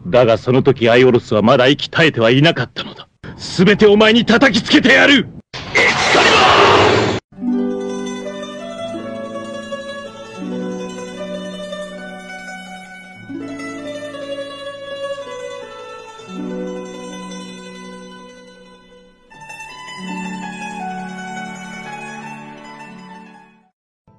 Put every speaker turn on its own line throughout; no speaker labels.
だがその時アイオロスはまだ息絶えてはいなかったのだ。すべてお前に叩きつけてやる。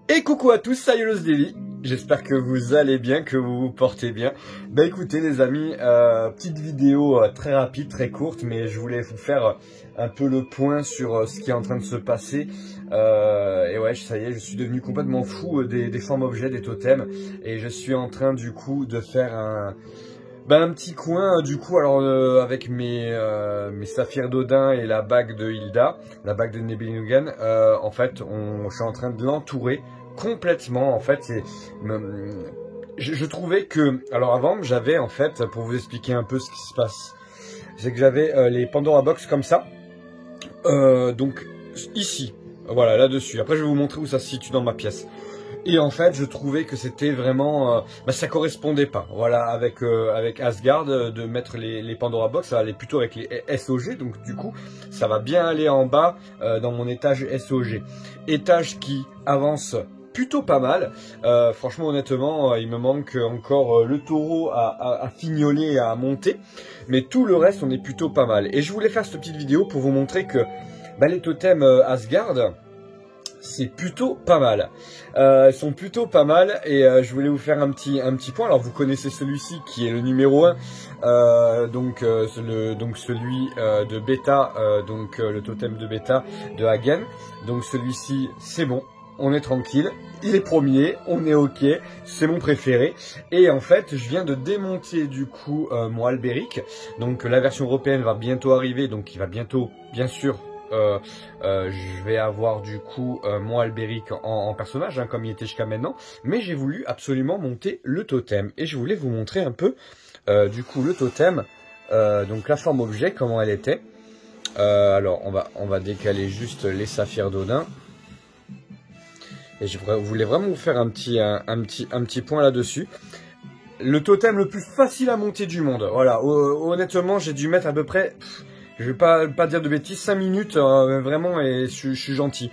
Et coucou à tous, c'est Iolos Daily. J'espère que vous allez bien, que vous vous portez bien. Bah écoutez les amis, petite vidéo très rapide, très courte, mais je voulais vous faire un peu le point sur ce qui est en train de se passer. Et ouais, ça y est, je suis devenu complètement fou des formes objets, des totems. Et je suis en train du coup de faire un petit coin du coup alors avec mes saphirs d'Odin et la bague de Hilda, la bague de Nebelungen. En fait, je suis en train de l'entourer complètement. En fait, je trouvais que alors avant j'avais en fait, pour vous expliquer un peu ce qui se passe, c'est que j'avais les Pandora Box comme ça, donc ici, voilà là-dessus. Après, je vais vous montrer où ça se situe dans ma pièce. Et en fait, je trouvais que c'était vraiment, ça correspondait pas. Voilà, avec Asgard, de mettre les Pandora Box, ça allait plutôt avec les SOG. Donc du coup, ça va bien aller en bas dans mon étage SOG. Étage qui avance plutôt pas mal. Franchement, honnêtement, il me manque encore le taureau à fignoler et à monter. Mais tout le reste, on est plutôt pas mal. Et je voulais faire cette petite vidéo pour vous montrer que les totems Asgard, c'est plutôt pas mal. Ils sont plutôt pas mal et je voulais vous faire un petit point. Alors vous connaissez celui-ci qui est le numéro 1, donc celui de bêta, le totem de bêta de Hagen. Donc celui-ci c'est bon, on est tranquille, il est premier, on est ok, c'est mon préféré. Et en fait je viens de démonter du coup mon Albéric. Donc la version européenne va bientôt arriver, donc il va bientôt bien sûr je vais avoir du coup mon Albéric en personnage, hein, comme il était jusqu'à maintenant. Mais j'ai voulu absolument monter le totem. Et je voulais vous montrer un peu du coup le totem, donc la forme objet, comment elle était. Alors on va décaler juste les saphirs d'Odin. Et je voulais vraiment vous faire un petit point là-dessus. Le totem le plus facile à monter du monde. Voilà, honnêtement j'ai dû mettre à peu près... je vais pas dire de bêtises, 5 minutes, vraiment, et je suis gentil.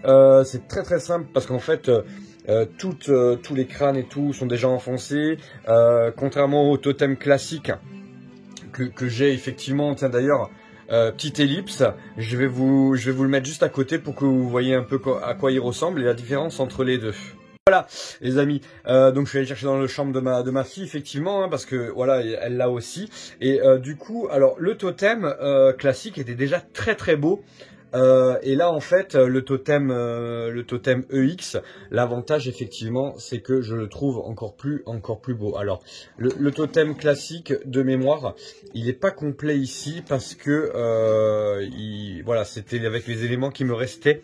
C'est très très simple parce qu'en fait, tous les crânes et tout sont déjà enfoncés. Contrairement au totem classique que j'ai effectivement, tiens d'ailleurs, petite ellipse, je vais vous le mettre juste à côté pour que vous voyez un peu à quoi il ressemble et la différence entre les deux. Voilà les amis, donc je suis allé chercher dans le chambre de ma fille effectivement, hein, parce que voilà, elle l'a aussi. Et du coup, alors le totem classique était déjà très très beau. Et là en fait le totem EX, l'avantage effectivement c'est que je le trouve encore plus beau. Alors le totem classique de mémoire, il n'est pas complet ici parce que voilà, c'était avec les éléments qui me restaient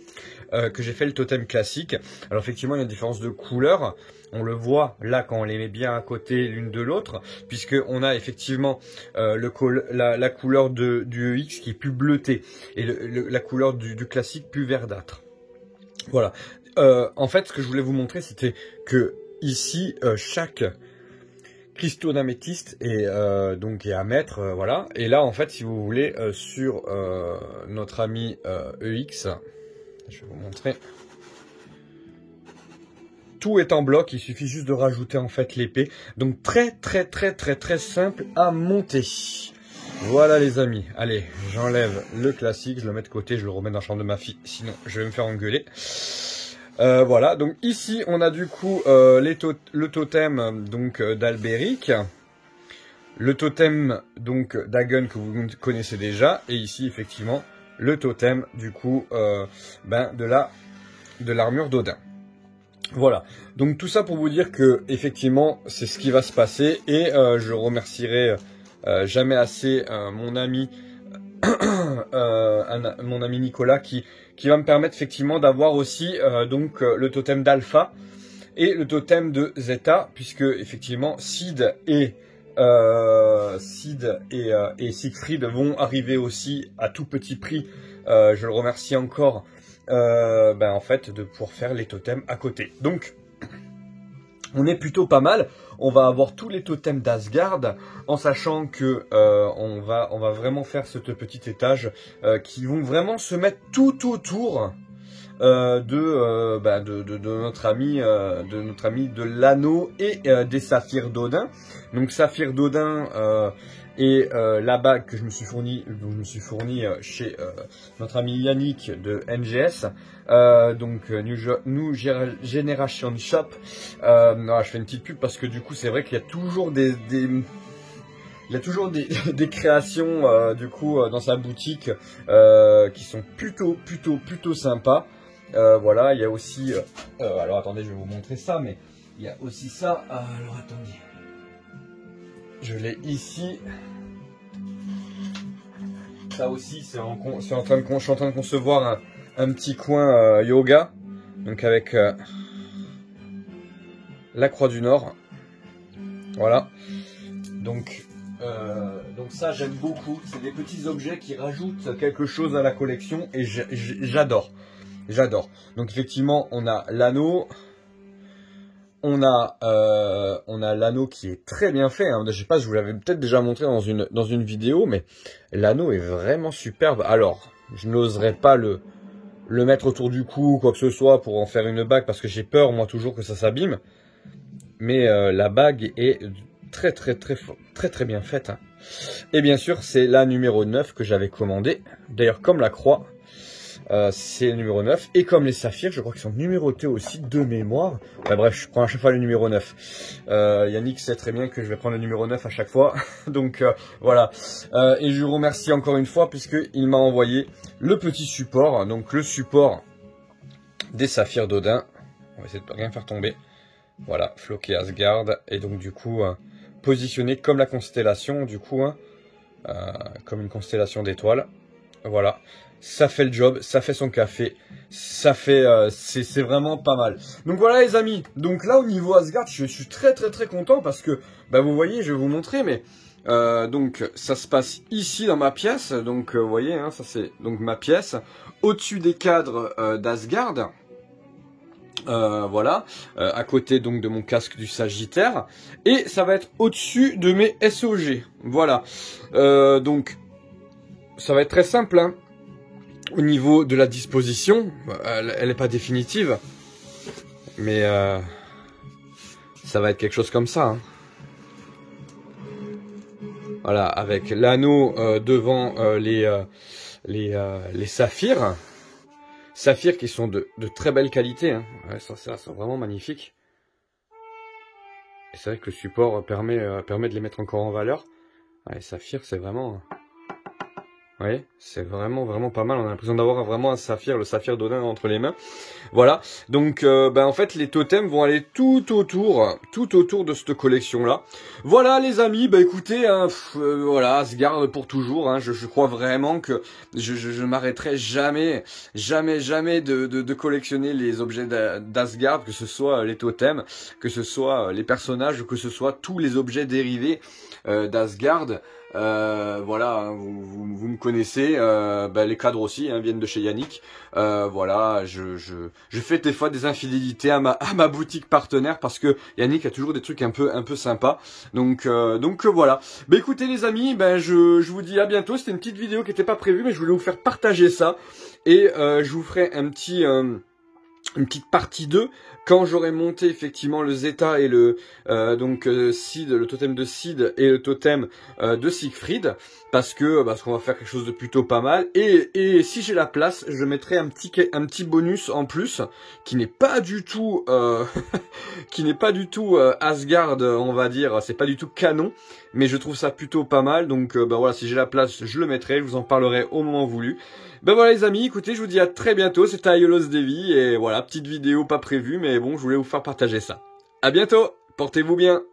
que j'ai fait le totem classique. Alors effectivement il y a une différence de couleur. On le voit là quand on les met bien à côté l'une de l'autre, puisque on a effectivement la couleur du EX qui est plus bleutée et la couleur du classique plus verdâtre. Voilà. En fait, ce que je voulais vous montrer, c'était que ici chaque cristaux d'améthyste est à mettre, voilà. Et là, en fait, si vous voulez, sur notre ami EX, je vais vous montrer. Tout est en bloc, il suffit juste de rajouter en fait l'épée. Donc très simple à monter. Voilà les amis. Allez, j'enlève le classique, je le mets de côté, je le remets dans la chambre de ma fille, sinon je vais me faire engueuler. Voilà, donc ici on a du coup le totem donc d'Albéric. Le totem donc d'Hagen que vous connaissez déjà. Et ici effectivement le totem du coup de l'armure d'Odin. Voilà, donc tout ça pour vous dire que effectivement c'est ce qui va se passer et je remercierai jamais assez mon ami Nicolas qui va me permettre effectivement d'avoir aussi le totem d'Alpha et le totem de Zeta, puisque effectivement Sid et Siegfried vont arriver aussi à tout petit prix. Je le remercie encore en fait de pouvoir faire les totems à côté. Donc on est plutôt pas mal. On va avoir tous les totems d'Asgard, en sachant que on va vraiment faire ce petit étage qui vont vraiment se mettre tout autour de notre ami de l'anneau et des saphirs d'Odin. Donc saphir d'Odin et la bague que je me suis fourni chez notre ami Yannick de NGS, donc New Generation Shop. Je fais une petite pub parce que du coup c'est vrai qu'il y a toujours des créations du coup dans sa boutique qui sont plutôt sympas. Voilà, il y a aussi alors attendez, je vais vous montrer ça, mais il y a aussi ça. Alors attendez, je l'ai ici. Ça aussi, je suis en train de concevoir un petit coin yoga, donc avec la Croix du Nord. Voilà. Donc ça, j'aime beaucoup. C'est des petits objets qui rajoutent quelque chose à la collection et j'adore. J'adore. Donc effectivement, on a l'anneau. On a l'anneau qui est très bien fait. Hein. Je sais pas, je vous l'avais peut-être déjà montré dans une vidéo, mais l'anneau est vraiment superbe. Alors, je n'oserais pas le mettre autour du cou ou quoi que ce soit pour en faire une bague parce que j'ai peur moi toujours que ça s'abîme. Mais la bague est très bien faite. Hein. Et bien sûr, c'est la numéro 9 que j'avais commandée. D'ailleurs, comme la croix. C'est le numéro 9 et comme les saphirs je crois qu'ils sont numérotés aussi de mémoire. Ouais, bref, je prends à chaque fois le numéro 9. Yannick sait très bien que je vais prendre le numéro 9 à chaque fois. Donc voilà, et je vous remercie encore une fois puisqu'il m'a envoyé le petit support, donc le support des saphirs d'Odin. On va essayer de rien faire tomber. Voilà, floqué Asgard et donc du coup positionné comme la constellation, du coup comme une constellation d'étoiles. Voilà, ça fait le job, ça fait son café, ça fait, c'est vraiment pas mal. Donc voilà les amis, donc là au niveau Asgard, je suis très content parce que, bah vous voyez, je vais vous montrer, mais donc ça se passe ici dans ma pièce, donc vous voyez, hein, ça c'est donc ma pièce, au-dessus des cadres d'Asgard. Voilà, à côté donc de mon casque du Sagittaire, et ça va être au-dessus de mes SOG. Voilà, donc ça va être très simple, hein. Au niveau de la disposition, elle n'est pas définitive, mais ça va être quelque chose comme ça. Hein. Voilà, avec l'anneau devant les saphirs. Saphirs qui sont de très belle qualité. Hein. Ouais, ça c'est vraiment magnifique. Et c'est vrai que le support permet de les mettre encore en valeur. Ouais, les saphirs, c'est vraiment... Vous voyez, c'est vraiment pas mal. On a l'impression d'avoir vraiment un saphir, le saphir d'Odin entre les mains. Voilà. Donc, en fait, les totems vont aller tout autour de cette collection-là. Voilà, les amis. Bah, écoutez, hein, voilà, Asgard pour toujours. Hein, je crois vraiment que je m'arrêterai jamais de collectionner les objets d'Asgard, que ce soit les totems, que ce soit les personnages, que ce soit tous les objets dérivés d'Asgard. Voilà, hein, vous me connaissez, les cadres aussi hein, viennent de chez Yannick. Voilà, je fais des fois des infidélités à ma boutique partenaire parce que Yannick a toujours des trucs un peu sympas. Donc voilà. Bah écoutez les amis, je vous dis à bientôt. C'était une petite vidéo qui n'était pas prévue, mais je voulais vous faire partager ça et je vous ferai une petite partie 2 quand j'aurai monté effectivement le Zeta et le Sid, le totem de Sid et le totem de Siegfried, parce qu'on va faire quelque chose de plutôt pas mal et si j'ai la place, je mettrai un petit bonus en plus qui n'est pas du tout Asgard, on va dire, c'est pas du tout canon, mais je trouve ça plutôt pas mal. Donc voilà, si j'ai la place, je le mettrai, je vous en parlerai au moment voulu. Voilà les amis, écoutez, je vous dis à très bientôt, c'était Aiolos Devi, et voilà, petite vidéo pas prévue, mais bon, je voulais vous faire partager ça. À bientôt, portez-vous bien.